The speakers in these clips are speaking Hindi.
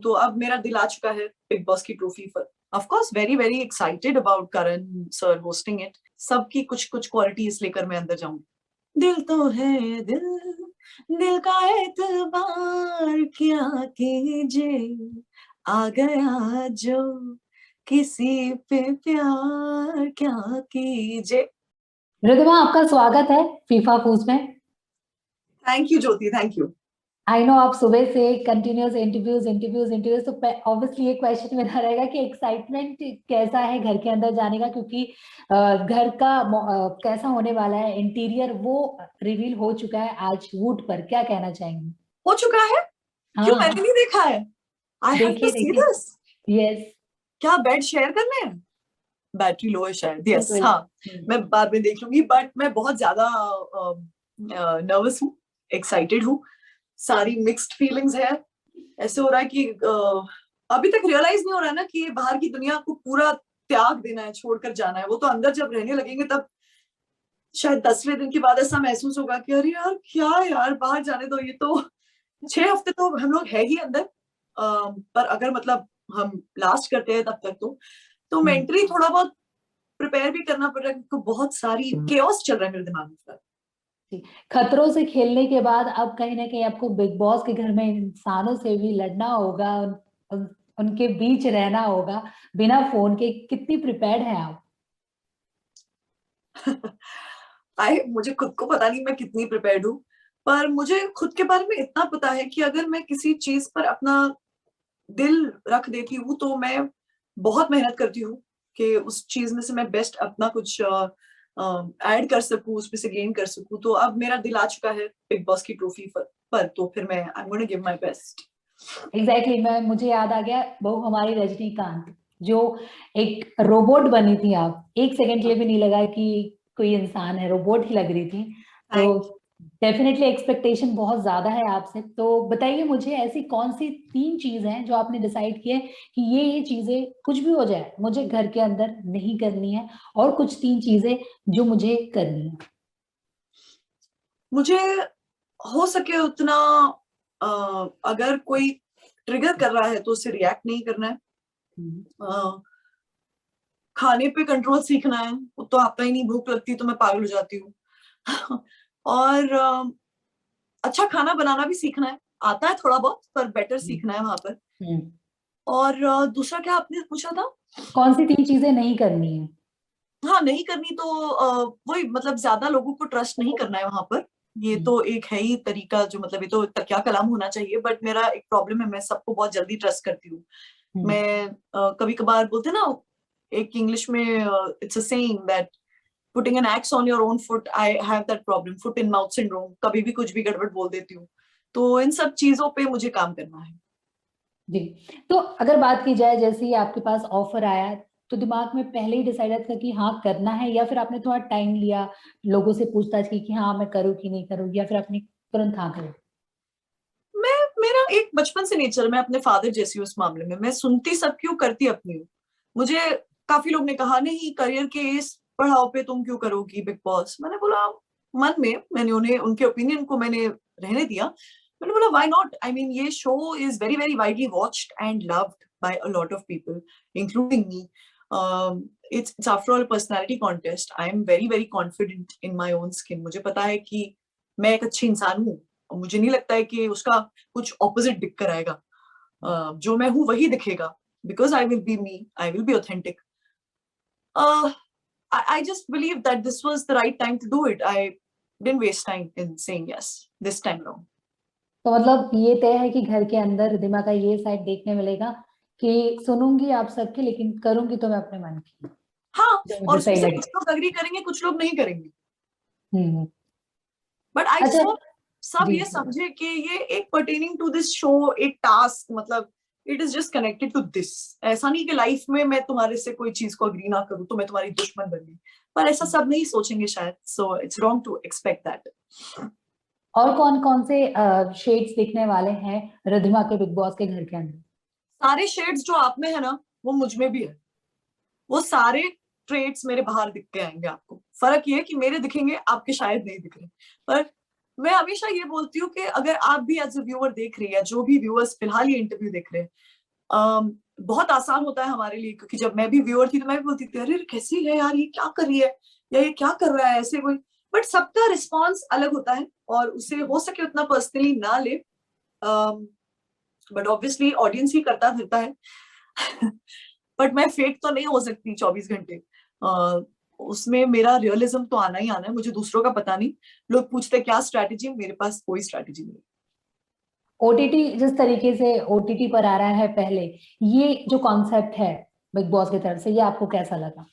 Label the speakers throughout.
Speaker 1: तो अब मेरा दिल आ चुका है बिग बॉस की ट्रॉफी पर। Of course very very excited about Karan sir hosting it. सबकी कुछ कुछ क्वालिटीज लेकर मैं अंदर जाऊंगी। दिल तो है दिल, दिल का एतबार क्या कीजिए, आ गया जो किसी पे प्यार क्या कीजिए।
Speaker 2: रिद्धिमा, आपका स्वागत है फीफा फूड्स में।
Speaker 1: Thank you Jyoti, thank you.
Speaker 2: I know आप सुबह से कंटिन्यूअस इंटरव्यूज इंटरव्यूज इंटरव्यूज, तो ऑब्वियसली ये क्वेश्चन मेरा रहेगा कि एक्साइटमेंट कैसा है घर के अंदर जाने का, क्योंकि घर का कैसा होने वाला है, इंटीरियर वो रिवील हो चुका है आज वुड पर। क्या कहना चाहेंगे?
Speaker 1: हो चुका है? क्यों, मैंने
Speaker 2: हाँ,
Speaker 1: नहीं देखा है। आई हैव टू
Speaker 2: देखिए
Speaker 1: सी
Speaker 2: देखिए।
Speaker 1: दिस।
Speaker 2: यस,
Speaker 1: क्या बेड शेयर करने हैं? बैटरी लो है शायद, यस
Speaker 2: बिल्कुल।
Speaker 1: हाँ। मैं बाद में देख लूंगी, बट मैं बहुत ज्यादा नर्वस हूँ, एक्साइटेड हूँ। सारी मिक्स्ड फीलिंग्स है। ऐसे हो रहा है कि अभी तक रियलाइज नहीं हो रहा है ना कि ये बाहर की दुनिया को पूरा त्याग देना है, छोड़कर जाना है। वो तो अंदर जब रहने लगेंगे तब शायद 10वें दिन के बाद ऐसा महसूस होगा कि अरे यार क्या यार, बाहर जाने दो। ये तो 6 हफ्ते तो हम लोग है ही अंदर। पर अगर मतलब हम लास्ट करते हैं तब तक तो मेंटली थोड़ा बहुत प्रिपेयर भी करना पड़ रहा है, क्योंकि बहुत सारी केओस चल रहा है मेरे दिमाग में।
Speaker 2: खतरों से खेलने के बाद अब कहीं ना कहीं आपको बिग बॉस के घर में इंसानों से भी लड़ना होगा, उनके बीच रहना होगा बिना फोन के। कितनी प्रिपेयर्ड हैं आप?
Speaker 1: मुझे खुद को पता नहीं मैं कितनी प्रिपेयर्ड हूँ। पर मुझे खुद के बारे में इतना पता है कि अगर मैं किसी चीज पर अपना दिल रख देती हूँ तो मैं बहुत मेहनत करती हूँ कि उस चीज में से मैं बेस्ट अपना कुछ ऐड कर सकूं, उसमें से गेन कर सकूं। तो अब मेरा दिल आ चुका है बिग बॉस की ट्रॉफी पर तो फिर मैं I am gonna give my best.
Speaker 2: Exactly मैं मुझे याद आ गया वो हमारी रजनीकांत, जो एक रोबोट बनी थी। आप एक सेकंड के लिए भी नहीं लगा कि कोई इंसान है, रोबोट ही लग रही थी। तो
Speaker 1: थैंक
Speaker 2: डेफिनेटली एक्सपेक्टेशन बहुत ज्यादा है आपसे। तो बताइए मुझे, ऐसी कौन सी 3 चीज हैं जो आपने डिसाइड किए कि ये चीजें कुछ भी हो जाए मुझे घर के अंदर नहीं करनी है, और कुछ 3 चीजें जो मुझे करनी है?
Speaker 1: मुझे हो सके उतना अगर कोई ट्रिगर कर रहा है तो उसे रिएक्ट नहीं करना है।
Speaker 2: हम्म।
Speaker 1: अ, खाने पे कंट्रोल सीखना है। वो तो आता ही नहीं, भूख लगती तो मैं पागल हो जाती हूँ। और अच्छा खाना बनाना भी सीखना है। आता है थोड़ा बहुत, पर बेटर सीखना है वहां पर।
Speaker 2: हम्म।
Speaker 1: और दूसरा क्या आपने पूछा था?
Speaker 2: कौन सी 3 चीजें नहीं करनी है?
Speaker 1: हाँ, नहीं करनी तो वही मतलब ज्यादा लोगों को ट्रस्ट नहीं करना है वहां पर। ये
Speaker 2: हम्म।
Speaker 1: तो एक है ही तरीका, जो मतलब ये तो तकिया कलाम होना चाहिए। बट मेरा एक प्रॉब्लम है, मैं सबको बहुत जल्दी ट्रस्ट करती हूँ।
Speaker 2: हम्म।
Speaker 1: मैं कभी कभार बोलते हैं ना, एक इंग्लिश में it's a saying that putting an axe on your own foot. I have that problem, foot in mouth syndrome. कभी भी कुछ भी गड़बड़ बोल देती हूँ। तो इन सब चीजों पे मुझे काम करना है।
Speaker 2: जी। तो अगर बात की जाए, जैसे ही आपके पास ऑफर आया, तो दिमाग में पहले ही डिसाइडेड था कि हाँ करना है, या फिर आपने थोड़ा टाइम लिया, लोगों से पूछताछ की कि हाँ मैं करूँ कि नहीं करूँ, या फिर आपने तुरंत हाँ करूँ?
Speaker 1: मैं मेरा एक बचपन से नेचर, मैं अपने फादर जैसी हूँ उस मामले में। मैं सुनती सबकी हूँ, करती अपनी हूँ। मुझे काफी लोग ने कहा नहीं, करियर के इस पड़ाव पे तुम क्यों करोगी बिग बॉस। मैंने बोला, मन में मैंने उन्हें, उनके ओपिनियन को मैंने रहने दिया। मैंने बोला व्हाई नॉट। आई मीन ये show is very very widely watched and loved by a lot of people including me. It's after all personality contest. I am very very confident in my own skin. मुझे पता है कि मैं एक अच्छी इंसान हूँ, और मुझे नहीं लगता है कि उसका कुछ ऑपोजिट दिख कर आएगा। जो मैं हूं वही दिखेगा, because I will be me, I will be authentic. I just believe that this was the right time to do it. I didn't waste time in saying yes this time around.
Speaker 2: तो मतलब ये तय है कि घर के अंदर दिमाग का ये साइड देखने मिलेगा कि सुनूंगी आप सबकी, लेकिन करूंगी तो मैं अपने मन की,
Speaker 1: हाँ,
Speaker 2: जो
Speaker 1: और
Speaker 2: मुझे
Speaker 1: उसमें
Speaker 2: सही
Speaker 1: से
Speaker 2: लगे।
Speaker 1: कुछ लोग अग्री करेंगे, कुछ लोग नहीं करेंगे।
Speaker 2: हम्म।
Speaker 1: बट आई
Speaker 2: अच्छा।
Speaker 1: जस्ट वांट सब
Speaker 2: जी।
Speaker 1: ये समझे कि ये एक पर्टेनिंग टू दिस शो, एक टास्क, मतलब it is just connected to this. ऐसा नहीं कि लाइफ में मैं तुम्हारे से कोई चीज को अग्री ना करूं तो मैं तुम्हारी दुश्मन बन गई। पर ऐसा सब नहीं सोचेंगे शायद, so it's wrong to expect that.
Speaker 2: और कौन कौन से शेड्स दिखने वाले हैं रिद्धिमा के बिग बॉस के घर के अंदर?
Speaker 1: सारे शेड्स जो आप में है ना, वो मुझ में भी है। वो सारे ट्रेड्स मेरे बाहर दिख के आएंगे आपको। फर्क ये है कि मेरे दिखेंगे, आपके शायद नहीं दिख रहे। पर मैं हमेशा ये बोलती हूँ कि अगर आप भी एज अ व्यूअर देख रही है, जो भी व्यूअर्स फिलहाल ये इंटरव्यू देख रहे हैं, बहुत आसान होता है हमारे लिए, क्योंकि जब मैं भी व्यूअर थी तो मैं भी बोलती थी अरे कैसी है यार, ये क्या कर रही है या ये क्या कर रहा है, ऐसे कोई। बट सबका रिस्पॉन्स अलग होता है और उसे हो सके उतना पर्सनली ना ले, बट ऑब्वियसली ऑडियंस ही करता फिरता है। बट मैं फेक तो नहीं हो सकती 24 घंटे। उसमें मेरा रियलिज्म तो आना ही आना है, मुझे दूसरों का पता नहीं। लोग पूछते क्या स्ट्रैटेजी, मेरे पास कोई स्ट्रैटेजी नहीं।
Speaker 2: ओटीटी जिस तरीके से ओटीटी पर आ रहा है पहले, ये जो कॉन्सेप्ट है बिग बॉस की तरफ से, ये आपको कैसा लगा?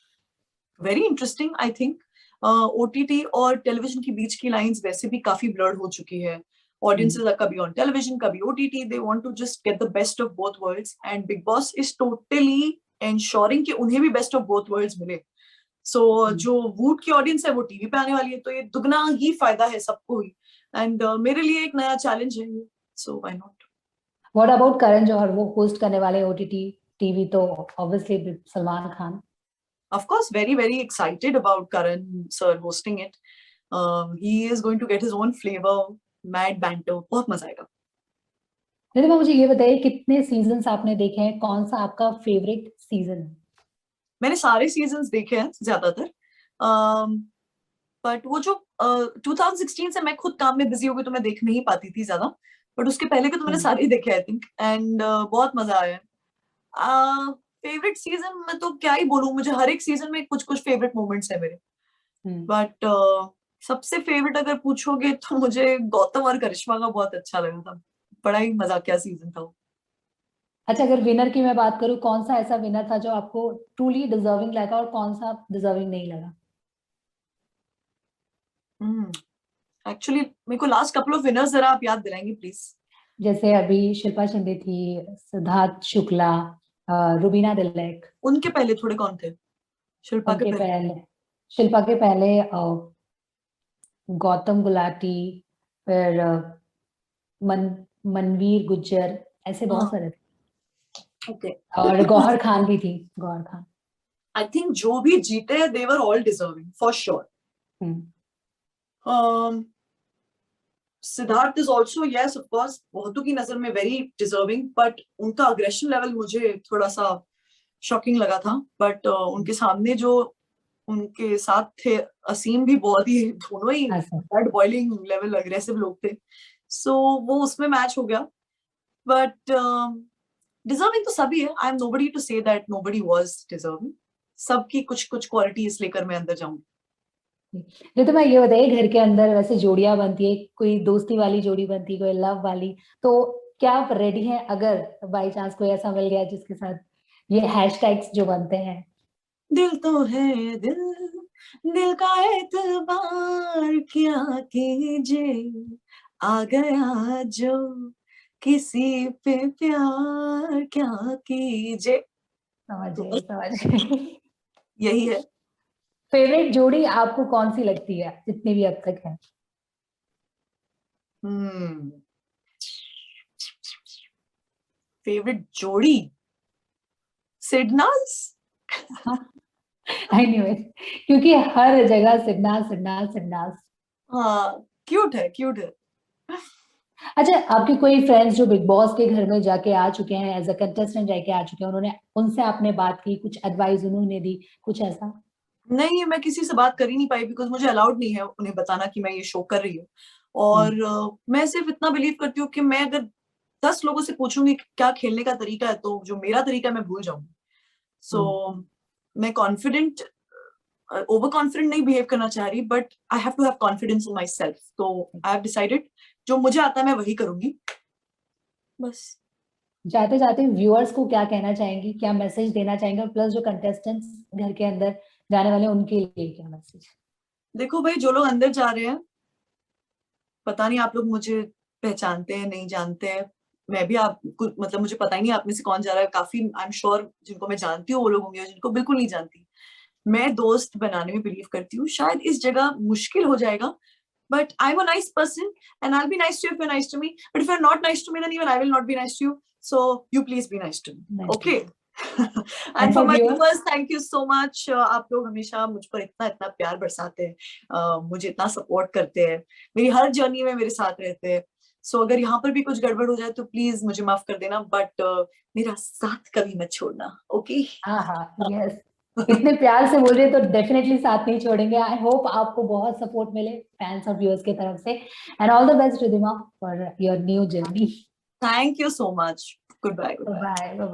Speaker 1: Very interesting I think. OTT और टेलीविजन के बीच की लाइंस वैसे भी काफी ब्लर्ड हो चुकी है। ऑडियंसेस आर कभी ऑन टेलीविजन कभी OTT, they want to just get the best of both worlds, and Bigg Boss is totally ensuring कि उन्हें भी बेस्ट ऑफ बोथ वर्ल्ड्स मिले। सो जो वूट की ऑडियंस है वो टीवी पे आने वाली है, तो ये दुगना ही फायदा है सबको ही। एंड मेरे लिए एक नया चैलेंज है, so why not.
Speaker 2: What about Karan Johar, वो होस्ट करने वाले ओटीटी टीवी, तो obviously Salman Khan.
Speaker 1: Of course, very very excited about Karan sir hosting it. He is going to get his own flavor, mad banter, बहुत मजा आएगा।
Speaker 2: रिद्धिमा, मुझे ये बताइए कितने सीजन्स आपने देखे हैं, कौन सा आपका फेवरेट सीजन है?
Speaker 1: मैंने सारे सीजन्स देखे हैं ज्यादातर, बट वो जो 2016 से मैं खुद काम में बिजी हो गई तो मैं देख नहीं पाती थी ज्यादा, बट उसके पहले के तो मैंने सारे ही देखे आई थिंक, एंड बहुत मजा आया। फेवरेट सीजन में तो क्या ही बोलूं, मुझे हर एक सीजन में कुछ कुछ फेवरेट मोमेंट्स है मेरे, बट सबसे फेवरेट अगर पूछोगे तो मुझे गौतम और करिश्मा का बहुत अच्छा लगा था। बड़ा ही मजाकिया सीजन था वो।
Speaker 2: अच्छा, अगर विनर की मैं बात करूं, कौन सा ऐसा विनर था जो आपको ट्रूली डिजर्विंग लगा और कौन सा डिजर्विंग नहीं लगा?
Speaker 1: एक्चुअली मेरे को लास्ट कपल ऑफ विनर्स जरा आप याद दिलाएंगे प्लीज।
Speaker 2: जैसे अभी शिल्पा शिंदे थी, सिद्धार्थ शुक्ला, रुबीना दिलैक।
Speaker 1: उनके पहले थोड़े कौन थे? शिल्पा के
Speaker 2: उनके
Speaker 1: पहले
Speaker 2: पहले, शिल्पा के पहले गौतम गुलाटी, फिर मनवीर गुज्जर, ऐसे बहुत सारे थे।
Speaker 1: ओके।
Speaker 2: और गौहर खान भी थी, गौहर खान।
Speaker 1: आई थिंक जो भी जीते they were all deserving for sure. Siddharth is also yes of course, बहुतों की नजर में वेरी डिजर्विंग, बट उनका अग्रेशन लेवल मुझे थोड़ा सा शॉकिंग लगा था। बट उनके सामने जो उनके साथ थे असीम भी बहुत ही, दोनों ही ब्लड बॉइलिंग लेवल अग्रेसिव लोग थे, सो वो उसमें मैच हो गया। बट डिजर्विंग तो सभी है, I am nobody to say that nobody was deserving. सबकी कुछ कुछ क्वालिटीज लेकर मैं अंदर जाऊंगी।
Speaker 2: तो मैं ये बताइए, घर के अंदर वैसे जोड़ियां बनती है, कोई दोस्ती वाली जोड़ी बनती है, कोई लव वाली, तो क्या आप रेडी हैं अगर बाई चांस कोई ऐसा मिल गया जिसके साथ ये हैशटैग्स जो बनते हैं?
Speaker 1: दिल तो है दिल, दिल का एतबार क्या कीजिए, आ गया जो किसी पे प्यार क्या कीजिए,
Speaker 2: समझिए।
Speaker 1: यही है।
Speaker 2: फेवरेट जोड़ी आपको कौन सी लगती है जितनी भी अब तक है?
Speaker 1: फेवरेट जोड़ी सिडनास।
Speaker 2: आई न्यू इट, क्योंकि हर जगह सिडनास सिडनास सिडनास।
Speaker 1: हाँ, क्यूट है क्यूट है।
Speaker 2: अच्छा, आपके कोई फ्रेंड्स जो बिग बॉस के घर में जाके आ चुके हैं, एज अ कंटेस्टेंट जाके आ चुके हैं, उन्होंने, उनसे आपने बात की, कुछ एडवाइस उन्होंने दी, कुछ ऐसा?
Speaker 1: नहीं, मैं किसी से बात कर ही नहीं पाई, बिकॉज मुझे अलाउड नहीं है उन्हें बताना कि मैं ये शो कर रही हूँ। और मैं सिर्फ इतना बिलीव करती हूँ कि मैं अगर 10 लोगों से पूछूंगी कि क्या खेलने का तरीका है, तो जो मेरा तरीका है मैं भूल जाऊंगी। सो मैं कॉन्फिडेंट, ओवर कॉन्फिडेंट नहीं बिहेव करना चाह रही, but I have to have confidence in myself. तो आई हैव डिसाइडेड जो मुझे आता है मैं वही करूंगी, बस।
Speaker 2: जाते जाते व्यूअर्स को क्या कहना चाहेंगी, क्या मैसेज देना चाहेंगे, और प्लस जो कंटेस्टेंट्स घर के अंदर जाने वाले उनके लिए क्या मैसेज?
Speaker 1: देखो भाई, जो लोग अंदर जा रहे हैं, पता नहीं आप लोग मुझे पहचानते हैं नहीं जानते हैं, मैं भी आपको, मतलब मुझे पता ही नहीं आप में से कौन जा रहा है। काफी आई एम श्योर जिनको मैं जानती हूँ वो लोग होंगे, जिनको बिल्कुल नहीं जानती। मैं दोस्त बनाने में बिलीव करती हूँ, शायद इस जगह मुश्किल हो जाएगा, but I'm a nice person and I'll be nice to you if you're nice to me, but if you're not nice to me then even I will not be nice to you, so you please be nice to me, okay? And for my viewers, thank you so much. आप लोग हमेशा मुझ पर इतना इतना प्यार बरसाते हैं, मुझे इतना सपोर्ट करते हैं, मेरी हर जर्नी में मेरे साथ रहते हैं। सो अगर यहाँ पर भी कुछ गड़बड़ हो जाए तो प्लीज मुझे माफ कर देना, बट मेरा साथ कभी मत छोड़ना, ओके?
Speaker 2: हाँ हाँ, यस, इतने प्यार से बोल रहे हैं तो डेफिनेटली साथ नहीं छोड़ेंगे। आई होप आपको बहुत सपोर्ट मिले फैंस और व्यूअर्स की तरफ से, and all the best Riddhima for your new journey.
Speaker 1: Thank you so much. Goodbye, goodbye.
Speaker 2: Bye bye.